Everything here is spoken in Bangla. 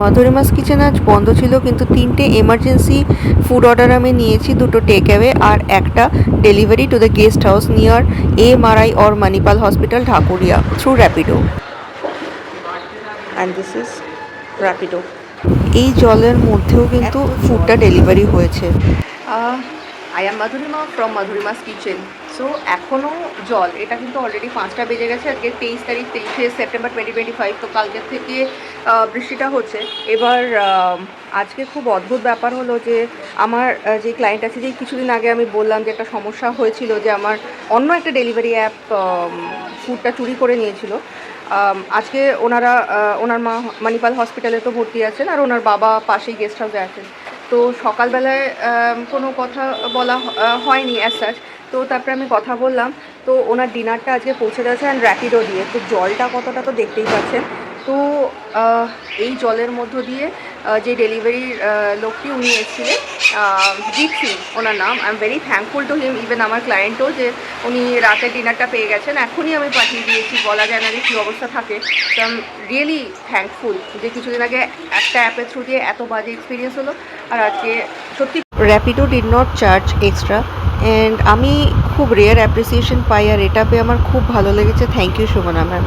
মাধুরিমাস কিচেন আজ বন্ধ ছিল, কিন্তু 3টে এমার্জেন্সি ফুড অর্ডার আমি নিয়েছি, 2টো টেক অ্যাওয়ে আর একটা delivery to the guest house near MRI or Manipal hospital Dhakuria through Rapido. And this is Rapido. এই জলের মধ্যেও কিন্তু ফুডটা ডেলিভারি হয়েছে। I am Madhurima from Madhurima's kitchen. So এখনও জল, এটা কিন্তু অলরেডি 5টা বেজে গেছে। আজকে 23 তারিখ, 23শে সেপ্টেম্বর 2025। তো কালকের থেকে বৃষ্টিটা হচ্ছে। এবার আজকে খুব অদ্ভুত ব্যাপার হলো যে আমার যে ক্লায়েন্ট আছে, যে কিছুদিন আগে আমি বললাম যে একটা সমস্যা হয়েছিল, যে আমার অন্য একটা ডেলিভারি অ্যাপ ফুডটা চুরি করে নিয়েছিল। আজকে ওনার মা মণিপাল হসপিটালে তো ভর্তি আছেন, আর ওনার বাবা পাশেই গেস্ট হাউসে আছেন। তো সকালবেলায় কোনো কথা বলা হয়নি অ্যাজ সাচ। তো তারপরে আমি কথা বললাম, তো ওনার ডিনারটা আজকে পৌঁছে দিয়েছে অ্যান্ড র্যাপিডো দিয়ে। তো জলটা কতটা তো দেখতেই পাচ্ছেন। তো এই জলের মধ্য দিয়ে যে ডেলিভারির লোকটি উনি এসেছিলেন, জিৎ সিং ওনার নাম। I am very thankful to him, even আমার ক্লায়েন্টও, যে উনি রাতের ডিনারটা পেয়ে গেছেন। এখনই আমি পাঠিয়ে দিয়েছি, বলা যায় না যে কী অবস্থা থাকে। তো আই এম রিয়েলি থ্যাঙ্কফুল যে কিছুদিন আগে একটা অ্যাপের থ্রু দিয়ে এত বাজে এক্সপিরিয়েন্স হলো, আর আজকে সত্যি Rapido did not charge extra. And আমি খুব রেয়ার অ্যাপ্রিসিয়েশন পাই, আর এটা পেয়ে আমার খুব ভালো লেগেছে। Thank you Shobhana ma'am.